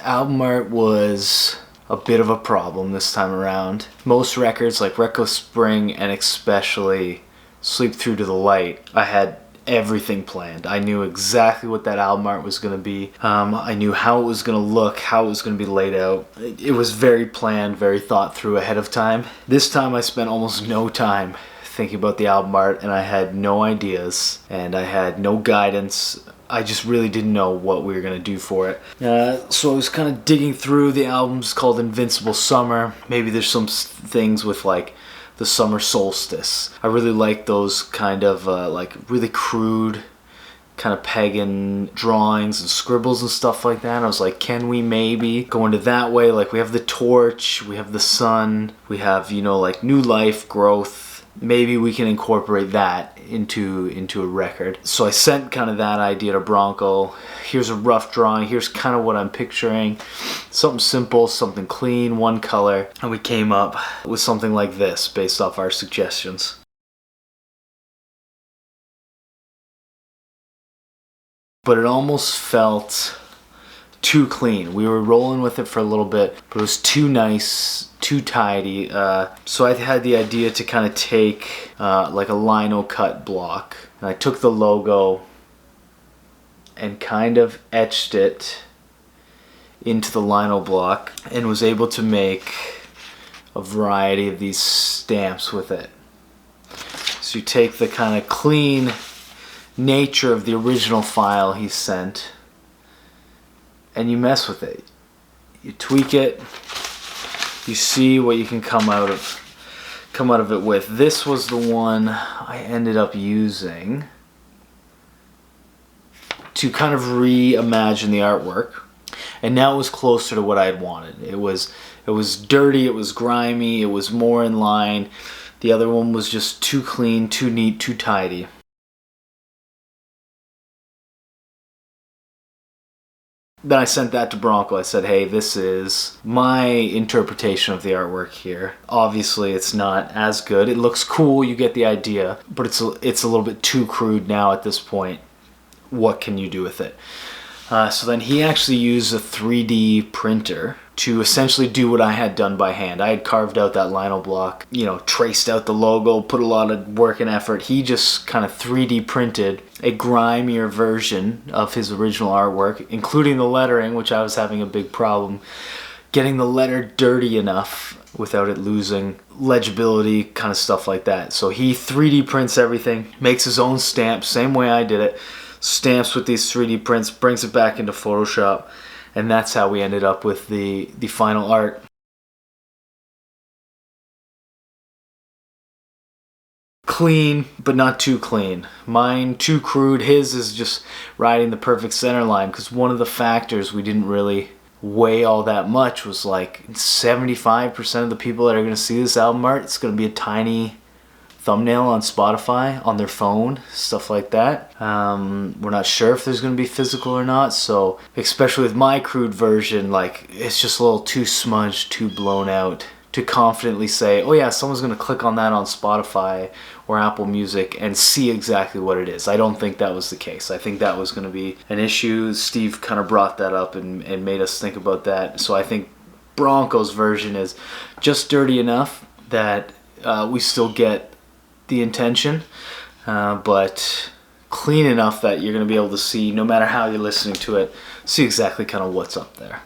album art was a bit of a problem this time around. Most records, like Reckless Spring and especially Sleep Through to the Light, I had everything planned. I knew exactly what that album art was going to be. I knew how it was going to look, how it was going to be laid out. It was very planned, very thought through ahead of time. This time I spent almost no time thinking about the album art, and I had no ideas and I had no guidance. I just really didn't know what we were going to do for it. So I was kind of digging through the albums called Invincible Summer. Maybe there's some things with like the summer solstice. I really like those kind of like really crude kind of pagan drawings and scribbles and stuff like that. And I was like, can we maybe go into that way? Like we have the torch, we have the sun, we have, you know, like new life, growth. Maybe we can incorporate that into a record. So I sent kind of that idea to Branko. Here's a rough drawing, here's kind of what I'm picturing. Something simple, something clean, one color. And we came up with something like this based off our suggestions. But it almost felt too clean. We were rolling with it for a little bit, but it was too nice, too tidy. So I had the idea to kind of take like a lino cut block. And I took the logo and kind of etched it into the lino block and was able to make a variety of these stamps with it. So you take the kind of clean nature of the original file he sent and you mess with it. You tweak it, you see what you can come out of it with. This was the one I ended up using to kind of reimagine the artwork, and now it was closer to what I had wanted. It was dirty, it was grimy, it was more in line. The other one was just too clean, too neat, too tidy. Then I sent that to Branko. I said, hey, this is my interpretation of the artwork here. Obviously, it's not as good. It looks cool, you get the idea, but it's a little bit too crude now at this point. What can you do with it? So then he actually used a 3D printer to essentially do what I had done by hand. I had carved out that lino block, you know, traced out the logo, put a lot of work and effort. He just kind of 3D printed a grimier version of his original artwork, including the lettering, which I was having a big problem getting the letter dirty enough without it losing legibility, kind of stuff like that. So he 3D prints everything, makes his own stamp, same way I did it, stamps with these 3D prints, brings it back into Photoshop, and that's how we ended up with the final art. Clean, but not too clean. Mine too crude, his is just riding the perfect center line, because one of the factors we didn't really weigh all that much was like 75% of the people that are going to see this album art, it's going to be a tiny thumbnail on Spotify, on their phone, stuff like that. We're not sure if there's going to be physical or not, so especially with my crude version, like it's just a little too smudged, too blown out to confidently say, oh yeah, someone's going to click on that on Spotify or Apple Music and see exactly what it is. I don't think that was the case. I think that was going to be an issue. Steve kind of brought that up and made us think about that. So I think Branko's version is just dirty enough that we still get the intention, but clean enough that you're going to be able to see, no matter how you're listening to it, see exactly kind of what's up there.